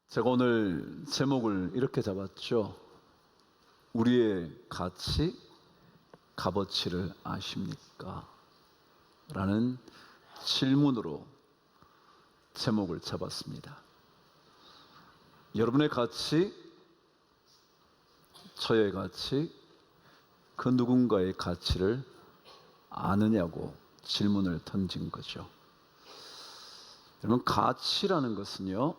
제가 오늘 제목을 이렇게 잡았죠. 우리의 가치, 값어치를 아십니까? 라는 질문으로 제목을 잡았습니다. 여러분의 가치, 저의 가치, 그 누군가의 가치를 아느냐고 질문을 던진 거죠. 여러분, 가치라는 것은요,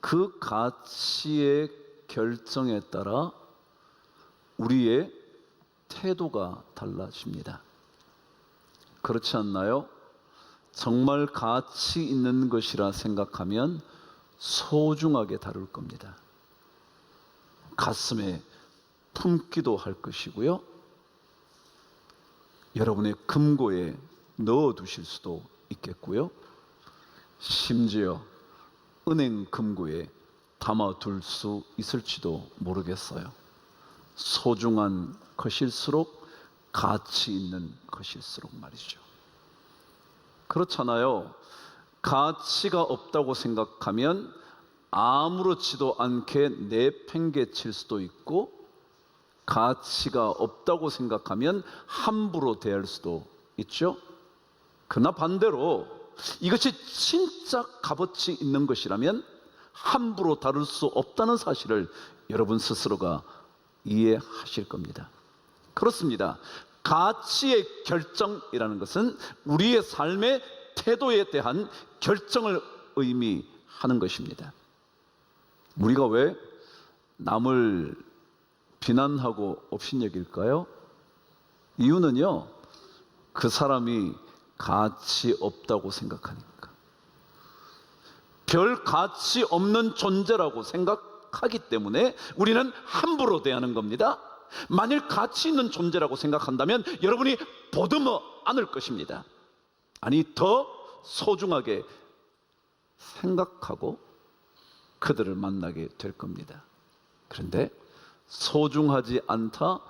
그 가치의 결정에 따라 우리의 태도가 달라집니다. 그렇지 않나요? 정말 가치 있는 것이라 생각하면 소중하게 다룰 겁니다. 가슴에 품기도 할 것이고요, 여러분의 금고에 넣어두실 수도 있겠고요, 심지어 은행 금고에 담아둘 수 있을지도 모르겠어요. 소중한 것일수록, 가치 있는 것일수록 말이죠. 그렇잖아요. 가치가 없다고 생각하면 아무렇지도 않게 내팽개칠 수도 있고, 가치가 없다고 생각하면 함부로 대할 수도 있죠. 그러나 반대로 이것이 진짜 값어치 있는 것이라면 함부로 다룰 수 없다는 사실을 여러분 스스로가 이해하실 겁니다. 그렇습니다. 가치의 결정이라는 것은 우리의 삶의 태도에 대한 결정을 의미하는 것입니다. 우리가 왜 남을 비난하고 업신여길까요? 이유는요, 그 사람이 가치 없다고 생각하니까, 별 가치 없는 존재라고 생각하기 때문에 우리는 함부로 대하는 겁니다. 만일 가치 있는 존재라고 생각한다면 여러분이 보듬어 안을 것입니다. 아니, 더 소중하게 생각하고 그들을 만나게 될 겁니다. 그런데 소중하지 않다,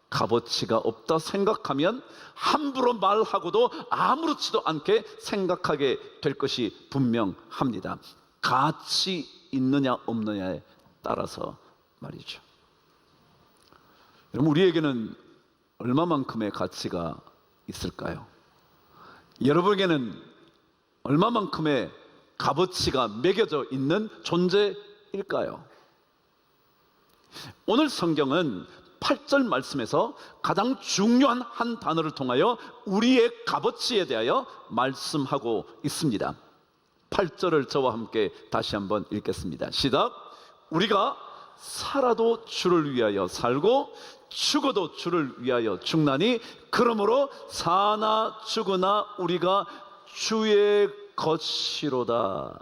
값어치가 없다 생각하면 함부로 말하고도 아무렇지도 않게 생각하게 될 것이 분명합니다. 가치 있느냐 없느냐에 따라서 말이죠. 여러분, 우리에게는 얼마만큼의 가치가 있을까요? 여러분에게는 얼마만큼의 값어치가 매겨져 있는 존재일까요? 오늘 성경은 8절 말씀에서 가장 중요한 한 단어를 통하여 우리의 값어치에 대하여 말씀하고 있습니다. 8절을 저와 함께 다시 한번 읽겠습니다. 시작. 우리가 살아도 주를 위하여 살고 죽어도 주를 위하여 죽나니 그러므로 사나 죽으나 우리가 주의 것이로다.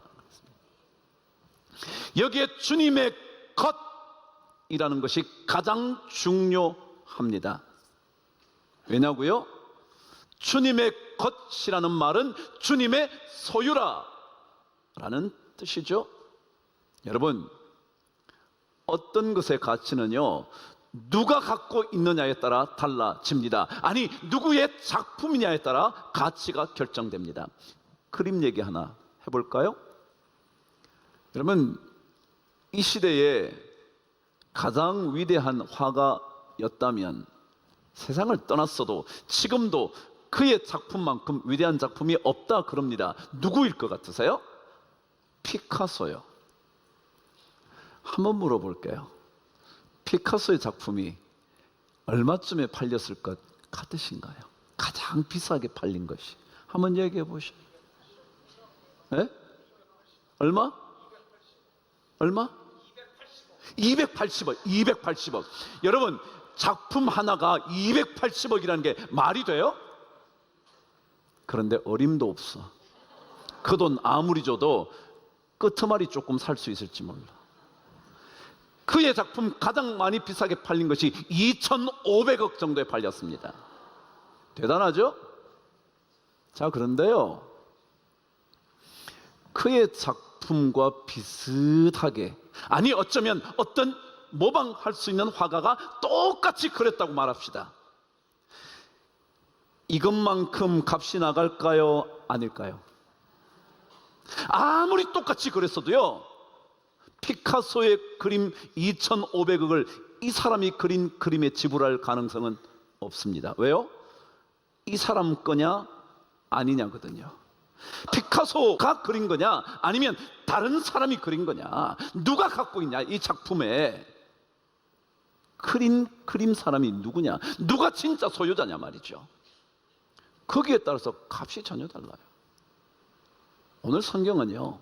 여기에 주님의 것이라는 것이 가장 중요합니다. 왜냐고요? 주님의 것이라는 말은 주님의 소유라 라는 뜻이죠. 여러분, 어떤 것의 가치는요, 누가 갖고 있느냐에 따라 달라집니다. 아니, 누구의 작품이냐에 따라 가치가 결정됩니다. 그림 얘기 하나 해볼까요? 여러분, 이 시대에 가장 위대한 화가였다면 세상을 떠났어도 지금도 그의 작품만큼 위대한 작품이 없다 그럽니다. 누구일 것 같으세요? 피카소요. 한번 물어볼게요. 피카소의 작품이 얼마쯤에 팔렸을 것 같으신가요? 가장 비싸게 팔린 것이. 한번 얘기해 보시죠. 네? 얼마? 얼마? 280억. 280억. 여러분, 작품 하나가 280억이라는 게 말이 돼요? 그런데 어림도 없어. 그 돈 아무리 줘도 끄트머리 조금 살 수 있을지 몰라. 그의 작품 가장 많이 비싸게 팔린 것이 2,500억 정도에 팔렸습니다. 대단하죠? 자, 그런데요, 그의 작품과 비슷하게, 아니 어쩌면 어떤 모방할 수 있는 화가가 똑같이 그렸다고 말합시다. 이것만큼 값이 나갈까요? 아닐까요? 아무리 똑같이 그랬어도요, 피카소의 그림 2,500억을 이 사람이 그린 그림에 지불할 가능성은 없습니다. 왜요? 이 사람 거냐 아니냐거든요. 피카소가 그린 거냐 아니면 다른 사람이 그린 거냐, 누가 갖고 있냐, 이 작품에 그린 그림 사람이 누구냐, 누가 진짜 소유자냐 말이죠. 거기에 따라서 값이 전혀 달라요. 오늘 성경은요,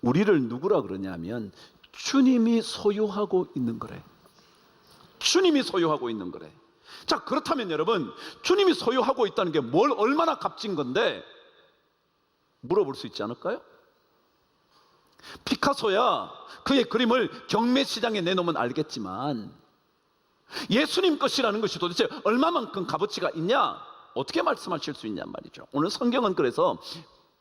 우리를 누구라 그러냐면 주님이 소유하고 있는 거래. 주님이 소유하고 있는 거래. 자, 그렇다면 여러분, 주님이 소유하고 있다는 게 뭘 얼마나 값진 건데 물어볼 수 있지 않을까요? 피카소야 그의 그림을 경매시장에 내놓으면 알겠지만 예수님 것이라는 것이 도대체 얼마만큼 값어치가 있냐, 어떻게 말씀하실 수 있냔 말이죠. 오늘 성경은 그래서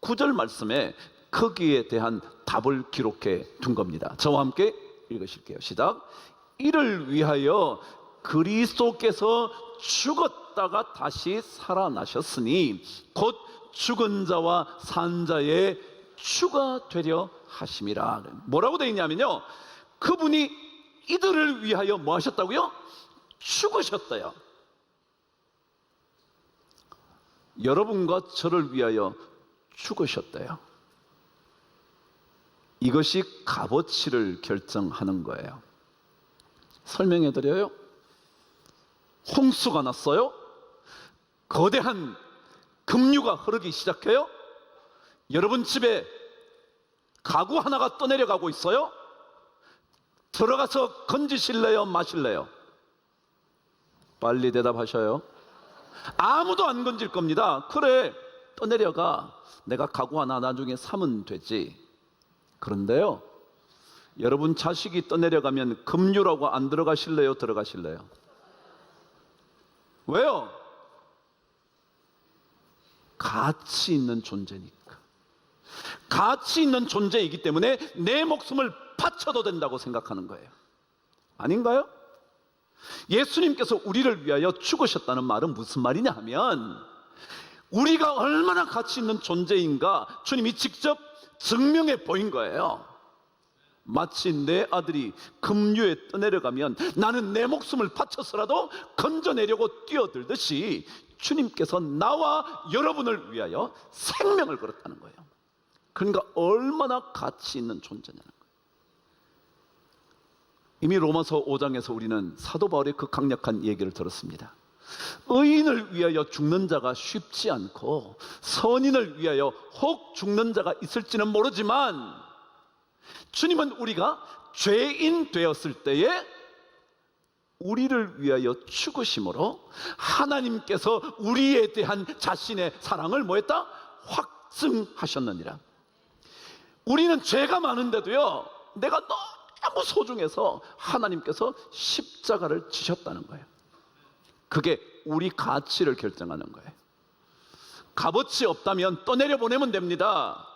9절 말씀에 거기에 대한 답을 기록해 둔 겁니다. 저와 함께 읽으실게요. 시작. 이를 위하여 그리스도께서 죽었다가 다시 살아나셨으니 곧 죽은 자와 산 자의 주가 되려 하심이라. 뭐라고 되어 있냐면요, 그분이 이들을 위하여 뭐 하셨다고요? 죽으셨대요. 여러분과 저를 위하여 죽으셨대요. 이것이 값어치를 결정하는 거예요. 설명해 드려요. 홍수가 났어요. 거대한 급류가 흐르기 시작해요. 여러분 집에 가구 하나가 떠내려가고 있어요. 들어가서 건지실래요, 마실래요? 빨리 대답하셔요. 아무도 안 건질 겁니다. 그래, 떠내려가. 내가 가구 하나 나중에 사면 되지. 그런데요, 여러분 자식이 떠내려가면 급류라고 안 들어가실래요, 들어가실래요? 왜요? 가치 있는 존재니까. 가치 있는 존재이기 때문에 내 목숨을 바쳐도 된다고 생각하는 거예요. 아닌가요? 예수님께서 우리를 위하여 죽으셨다는 말은 무슨 말이냐 하면, 우리가 얼마나 가치 있는 존재인가 주님이 직접 증명해 보인 거예요. 마치 내 아들이 급류에 떠내려가면 나는 내 목숨을 바쳐서라도 건져내려고 뛰어들듯이 주님께서 나와 여러분을 위하여 생명을 걸었다는 거예요. 그러니까 얼마나 가치 있는 존재냐는 거예요. 이미 로마서 5장에서 우리는 사도 바울의 그 강력한 얘기를 들었습니다. 의인을 위하여 죽는 자가 쉽지 않고 선인을 위하여 혹 죽는 자가 있을지는 모르지만 주님은 우리가 죄인 되었을 때에 우리를 위하여 죽으심으로 하나님께서 우리에 대한 자신의 사랑을 뭐했다? 확증하셨느니라. 우리는 죄가 많은데도요, 내가 너무 소중해서 하나님께서 십자가를 지셨다는 거예요. 그게 우리 가치를 결정하는 거예요. 값어치 없다면 떠내려 보내면 됩니다.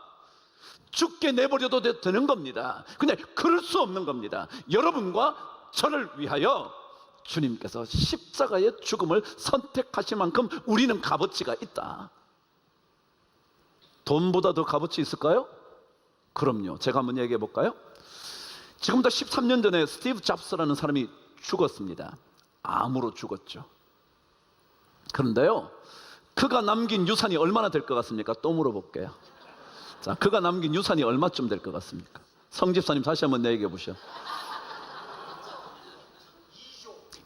죽게 내버려도 되는 겁니다. 근데 그럴 수 없는 겁니다. 여러분과 저를 위하여 주님께서 십자가의 죽음을 선택하실 만큼 우리는 값어치가 있다. 돈보다 더 값어치 있을까요? 그럼요. 제가 한번 얘기해 볼까요? 지금부터 13년 전에 스티브 잡스라는 사람이 죽었습니다. 암으로 죽었죠. 그런데요, 그가 남긴 유산이 얼마나 될 것 같습니까? 또 물어볼게요. 자, 그가 남긴 유산이 얼마쯤 될 것 같습니까? 성집사님 다시 한번 얘기해 보셔.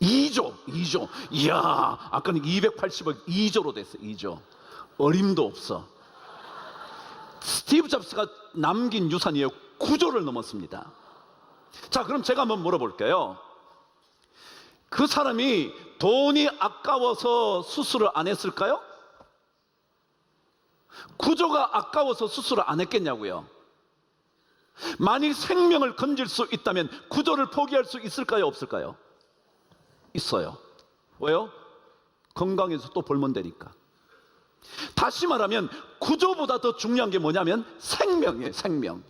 2조. 이야, 아까는 280억 2조로 됐어. 2조. 어림도 없어. 스티브 잡스가 남긴 유산이요 9조를 넘었습니다. 자, 그럼 제가 한번 물어볼게요. 그 사람이 돈이 아까워서 수술을 안 했을까요? 9조가 아까워서 수술을 안 했겠냐고요. 만일 생명을 건질 수 있다면 9조를 포기할 수 있을까요, 없을까요? 있어요. 왜요? 건강해서 또 벌면 되니까. 다시 말하면 9조보다 더 중요한 게 뭐냐면 생명이에요. 생명.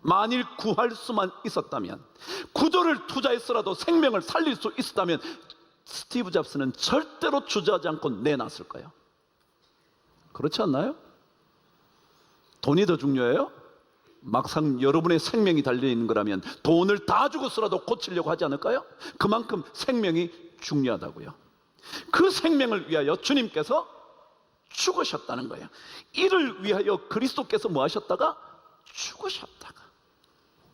만일 구할 수만 있었다면, 9조를 투자했어라도 생명을 살릴 수 있었다면 스티브 잡스는 절대로 주저하지 않고 내놨을 거예요. 그렇지 않나요? 돈이 더 중요해요? 막상 여러분의 생명이 달려있는 거라면 돈을 다 주고서라도 고치려고 하지 않을까요? 그만큼 생명이 중요하다고요. 그 생명을 위하여 주님께서 죽으셨다는 거예요. 이를 위하여 그리스도께서 뭐 하셨다가? 죽으셨다가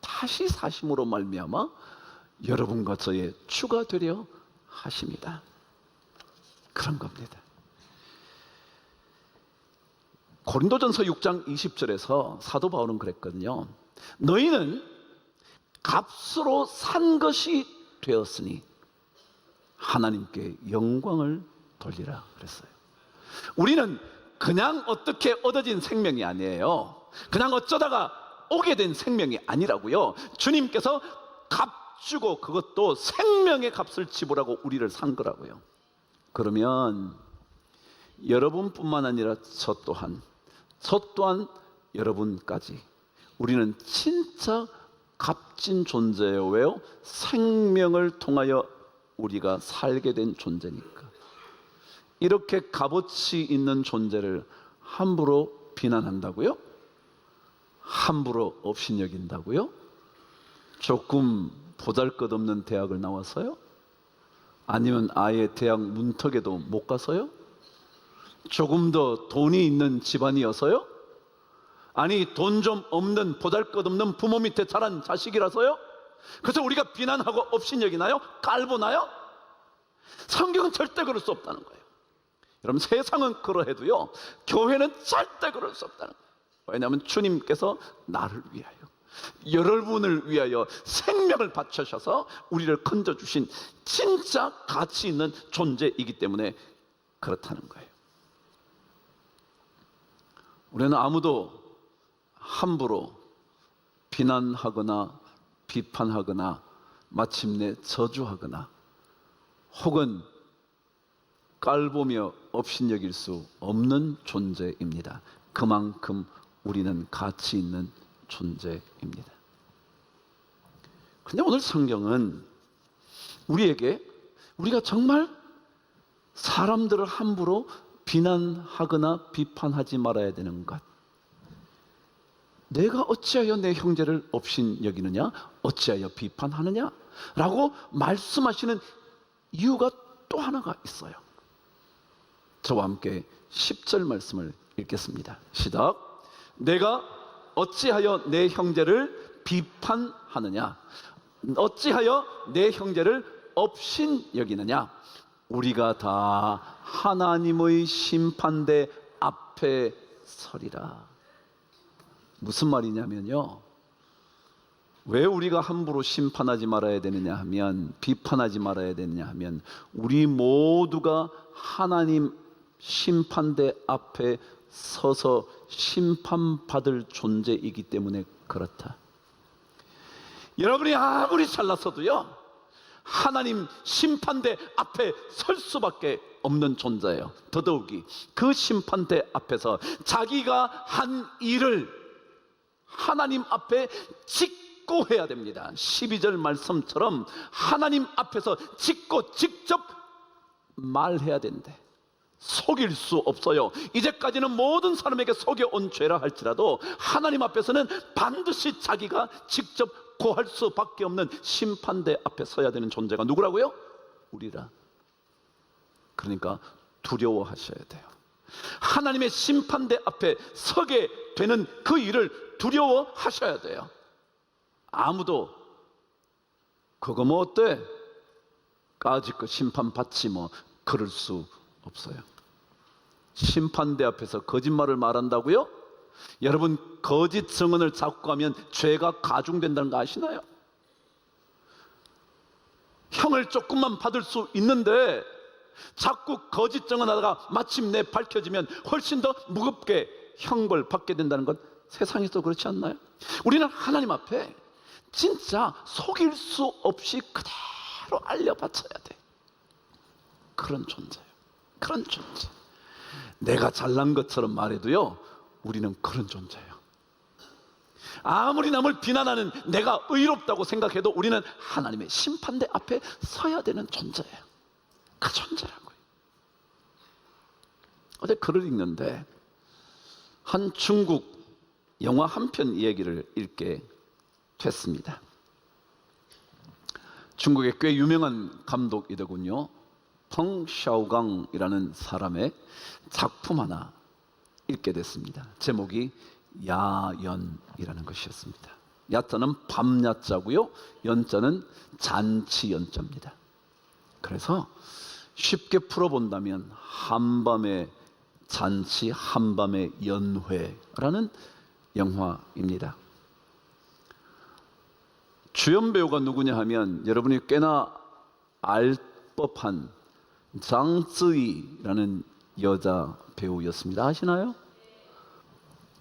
다시 사심으로 말미암아 여러분과 저의 주가 되려 하십니다. 그런 겁니다. 고린도전서 6장 20절에서 사도 바울은 그랬거든요. 너희는 값으로 산 것이 되었으니 하나님께 영광을 돌리라 그랬어요. 우리는 그냥 어떻게 얻어진 생명이 아니에요. 그냥 어쩌다가 오게 된 생명이 아니라고요. 주님께서 값 주고 그것도 생명의 값을 지불하고 우리를 산 거라고요. 그러면 여러분뿐만 아니라 저 또한 여러분까지 우리는 진짜 값진 존재예요. 왜요? 생명을 통하여 우리가 살게 된 존재니까. 이렇게 값어치 있는 존재를 함부로 비난한다고요? 함부로 업신여긴다고요? 조금 보잘것없는 대학을 나와서요? 아니면 아예 대학 문턱에도 못 가서요? 조금 더 돈이 있는 집안이어서요? 아니 돈 좀 없는 보잘것없는 부모 밑에 자란 자식이라서요? 그래서 우리가 비난하고 업신여기나요? 깔보나요? 성경은 절대 그럴 수 없다는 거예요. 여러분 세상은 그러해도요 교회는 절대 그럴 수 없다는 거예요. 왜냐하면 주님께서 나를 위하여 여러분을 위하여 생명을 바쳐셔서 우리를 건져주신 진짜 가치 있는 존재이기 때문에 그렇다는 거예요. 우리는 아무도 함부로 비난하거나 비판하거나 마침내 저주하거나 혹은 깔보며 업신여길 수 없는 존재입니다. 그만큼 우리는 가치 있는 존재입니다. 근데 오늘 성경은 우리에게 우리가 정말 사람들을 함부로 비난하거나 비판하지 말아야 되는 것, 내가 어찌하여 내 형제를 업신여기느냐, 어찌하여 비판하느냐 라고 말씀하시는 이유가 또 하나가 있어요. 저와 함께 10절 말씀을 읽겠습니다. 시작. 내가 어찌하여 내 형제를 비판하느냐, 어찌하여 내 형제를 업신여기느냐, 우리가 다 하나님의 심판대 앞에 서리라. 무슨 말이냐면요, 왜 우리가 함부로 심판하지 말아야 되느냐 하면, 비판하지 말아야 되느냐 하면, 우리 모두가 하나님 심판대 앞에 서서 심판받을 존재이기 때문에 그렇다. 여러분이 아무리 잘났어도요 하나님 심판대 앞에 설 수밖에 없는 존재예요. 더더욱이 그 심판대 앞에서 자기가 한 일을 하나님 앞에 짓고 해야 됩니다. 12절 말씀처럼 하나님 앞에서 짓고 직접 말해야 된대. 속일 수 없어요. 이제까지는 모든 사람에게 속여온 죄라 할지라도 하나님 앞에서는 반드시 자기가 직접 고할 수밖에 없는 심판대 앞에 서야 되는 존재가 누구라고요? 우리라. 그러니까 두려워하셔야 돼요. 하나님의 심판대 앞에 서게 되는 그 일을 두려워하셔야 돼요. 아무도 그거 뭐 어때? 까짓거 심판받지 뭐 그럴 수 없어요. 심판대 앞에서 거짓말을 말한다고요? 여러분 거짓 증언을 잡고 가면 죄가 가중된다는 거 아시나요? 형을 조금만 받을 수 있는데 자꾸 거짓 증언하다가 마침내 밝혀지면 훨씬 더 무겁게 형벌 받게 된다는 건 세상에서 그렇지 않나요? 우리는 하나님 앞에 진짜 속일 수 없이 그대로 알려 바쳐야 돼. 그런 존재예요. 그런 존재. 내가 잘난 것처럼 말해도요 우리는 그런 존재예요. 아무리 남을 비난하는 내가 의롭다고 생각해도 우리는 하나님의 심판대 앞에 서야 되는 존재예요. 그 존재라고요. 어제 글을 읽는데 한 중국 영화 한 편 이야기를 읽게 됐습니다. 중국의 꽤 유명한 감독이더군요. 펑 샤오강이라는 사람의 작품 하나 읽게 됐습니다. 제목이 야연이라는 것이었습니다. 야자는 밤야자고요, 연자는 잔치 연자입니다. 그래서 쉽게 풀어본다면 한밤의 잔치, 한밤의 연회라는 영화입니다. 주연 배우가 누구냐 하면 여러분이 꽤나 알 법한 장쯔이라는 여자 배우였습니다. 아시나요?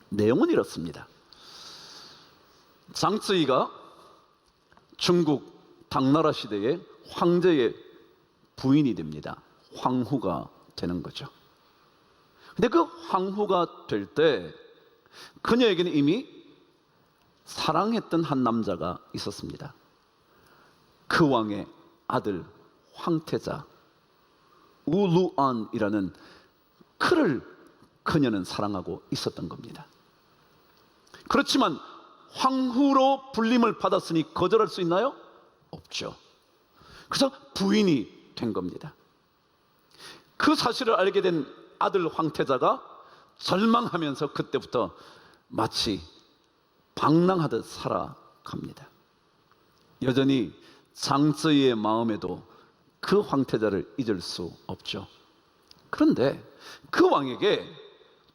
내용은 이렇습니다. 장쯔이가 중국 당나라 시대의 황제의 부인이 됩니다. 황후가 되는 거죠. 근데 그 황후가 될 때 그녀에게는 이미 사랑했던 한 남자가 있었습니다. 그 왕의 아들 황태자 우루안이라는 그를 그녀는 사랑하고 있었던 겁니다. 그렇지만 황후로 불림을 받았으니 거절할 수 있나요? 없죠. 그래서 부인이 된 겁니다. 그 사실을 알게 된 아들 황태자가 절망하면서 그때부터 마치 방랑하듯 살아갑니다. 여전히 장쯔이의 마음에도 그 황태자를 잊을 수 없죠. 그런데 그 왕에게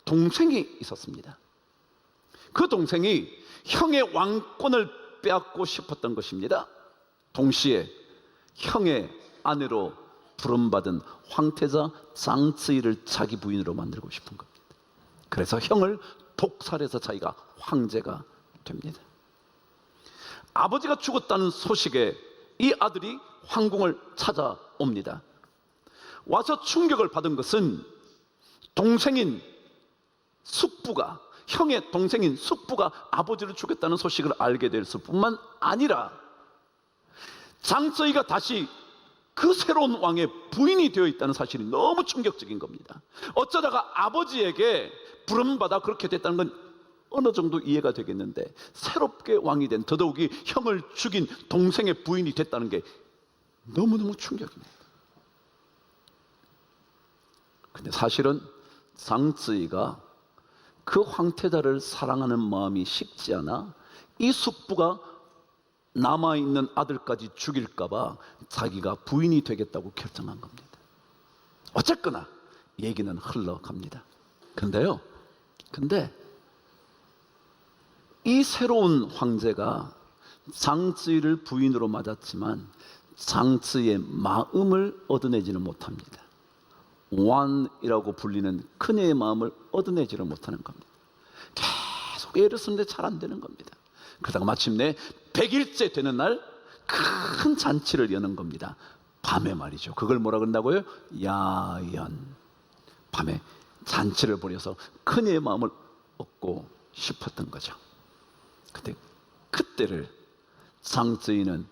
동생이 있었습니다. 그 동생이 형의 왕권을 빼앗고 싶었던 것입니다. 동시에 형의 아내로 부름받은 황태자 장쯔이를 자기 부인으로 만들고 싶은 겁니다. 그래서 형을 독살해서 자기가 황제가 됩니다. 아버지가 죽었다는 소식에 이 아들이 황궁을 찾아옵니다. 와서 충격을 받은 것은 동생인 숙부가, 형의 동생인 숙부가 아버지를 죽였다는 소식을 알게 됐을 뿐만 아니라 장쯔이가 다시 그 새로운 왕의 부인이 되어 있다는 사실이 너무 충격적인 겁니다. 어쩌다가 아버지에게 부름받아 그렇게 됐다는 건 어느 정도 이해가 되겠는데, 새롭게 왕이 된, 더더욱이 형을 죽인 동생의 부인이 됐다는 게 너무너무 충격입니다. 근데 사실은 장쯔이가 그 황태자를 사랑하는 마음이 식지 않아 이 숙부가 남아있는 아들까지 죽일까봐 자기가 부인이 되겠다고 결정한 겁니다. 어쨌거나 얘기는 흘러갑니다. 근데 이 새로운 황제가 장쯔이를 부인으로 맞았지만 장쯔이의 마음을 얻어내지는 못합니다. 완이라고 불리는 그녀의 마음을 얻어내지를 못하는 겁니다. 계속 애를 쓰는데 잘 안 되는 겁니다. 그러다가 마침내 100일째 되는 날 큰 잔치를 여는 겁니다. 밤에 말이죠. 그걸 뭐라 그런다고요? 야연. 밤에 잔치를 벌여서 그녀의 마음을 얻고 싶었던 거죠. 근데 그때를 장쯔이는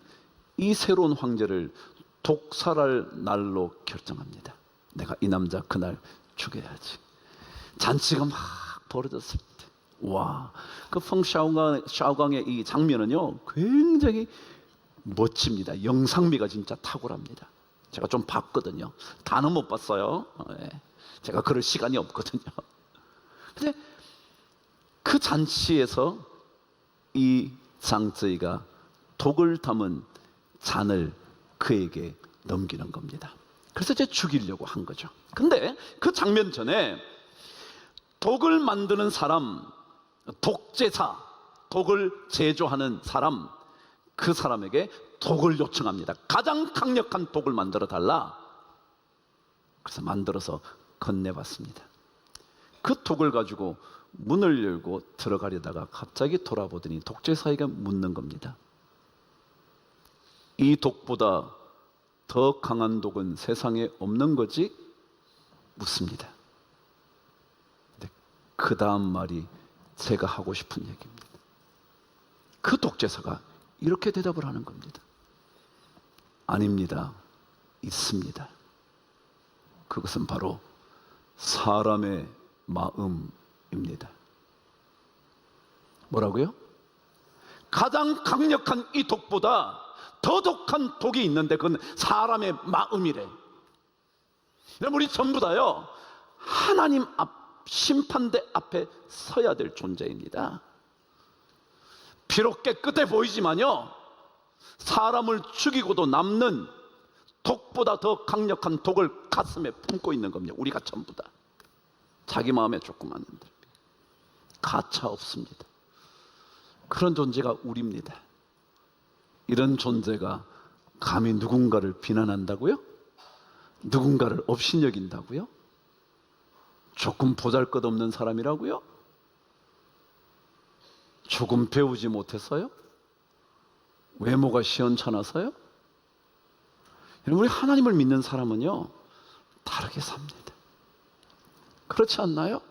이 새로운 황제를 독살할 날로 결정합니다. 내가 이 남자 그날 죽여야지. 잔치가 막 벌어졌을 때, 와, 그 펑샤오강의 이 장면은요 굉장히 멋집니다. 영상미가 진짜 탁월합니다. 제가 좀 봤거든요. 다는 못 봤어요. 제가 그럴 시간이 없거든요. 근데 그 잔치에서 이 장쯔이가 독을 담은 잔을 그에게 넘기는 겁니다. 그래서 이제 죽이려고 한 거죠. 근데 그 장면 전에 독을 만드는 사람, 독제사, 독을 제조하는 사람, 그 사람에게 독을 요청합니다. 가장 강력한 독을 만들어 달라. 그래서 만들어서 건네봤습니다. 그 독을 가지고 문을 열고 들어가려다가 갑자기 돌아보더니 독제사에게 묻는 겁니다. 이 독보다 더 강한 독은 세상에 없는 거지? 묻습니다. 근데 그 다음 말이 제가 하고 싶은 얘기입니다. 그 독제사가 이렇게 대답을 하는 겁니다. 아닙니다. 있습니다. 그것은 바로 사람의 마음입니다. 뭐라고요? 가장 강력한 이 독보다 더 독한 독이 있는데 그건 사람의 마음이래. 우리 전부 다요, 하나님 앞, 심판대 앞에 서야 될 존재입니다. 비록 깨끗해 보이지만요, 사람을 죽이고도 남는 독보다 더 강력한 독을 가슴에 품고 있는 겁니다. 우리가 전부 다. 자기 마음에 조그마한 들 가차 없습니다. 그런 존재가 우리입니다. 이런 존재가 감히 누군가를 비난한다고요? 누군가를 업신여긴다고요? 조금 보잘것없는 사람이라고요? 조금 배우지 못해서요? 외모가 시원찮아서요? 우리 하나님을 믿는 사람은요, 다르게 삽니다. 그렇지 않나요?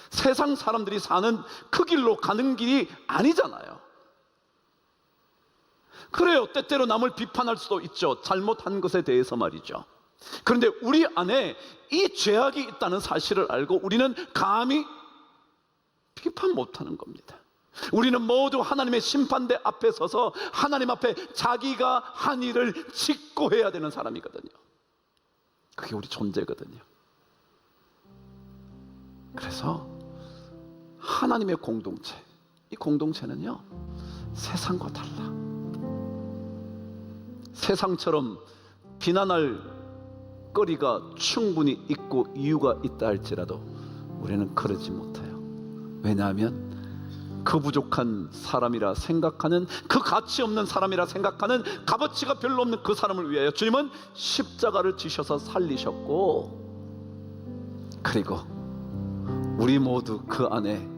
세상 사람들이 사는 그 길로 가는 길이 아니잖아요. 그래요, 때때로 남을 비판할 수도 있죠. 잘못한 것에 대해서 말이죠. 그런데 우리 안에 이 죄악이 있다는 사실을 알고 우리는 감히 비판 못하는 겁니다. 우리는 모두 하나님의 심판대 앞에 서서 하나님 앞에 자기가 한 일을 직고해야 되는 사람이거든요. 그게 우리 존재거든요. 그래서 하나님의 공동체, 이 공동체는요, 세상과 달라. 세상처럼 비난할 거리가 충분히 있고 이유가 있다 할지라도 우리는 그러지 못해요. 왜냐하면 그 부족한 사람이라 생각하는, 그 가치 없는 사람이라 생각하는, 값어치가 별로 없는 그 사람을 위하여 주님은 십자가를 지셔서 살리셨고, 그리고 우리 모두 그 안에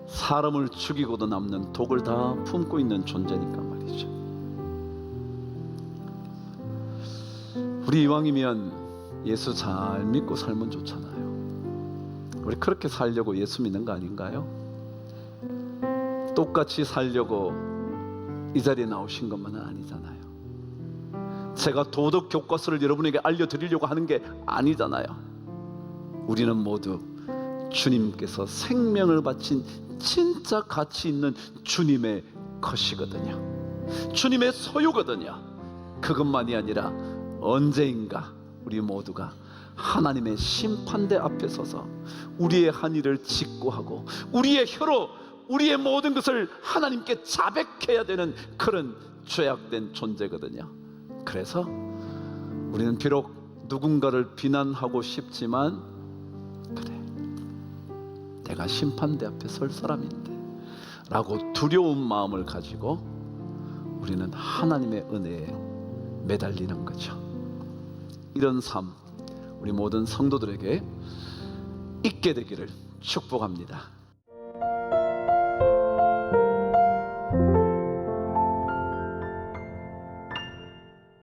사람을 죽이고도 남는 독을 다 품고 있는 존재니까 말이죠. 우리 이왕이면 예수 잘 믿고 살면 좋잖아요. 우리 그렇게 살려고 예수 믿는 거 아닌가요? 똑같이 살려고 이 자리에 나오신 것만은 아니잖아요. 제가 도덕 교과서를 여러분에게 알려드리려고 하는 게 아니잖아요. 우리는 모두 주님께서 생명을 바친 진짜 가치 있는 주님의 것이거든요. 주님의 소유거든요. 그것만이 아니라 언제인가 우리 모두가 하나님의 심판대 앞에 서서 우리의 한 일을 직고하고 우리의 혀로 우리의 모든 것을 하나님께 자백해야 되는 그런 죄악된 존재거든요. 그래서 우리는 비록 누군가를 비난하고 싶지만, 그래, 내가 심판대 앞에 설 사람인데 라고 두려운 마음을 가지고 우리는 하나님의 은혜에 매달리는 거죠. 이런 삶 우리 모든 성도들에게 있게 되기를 축복합니다.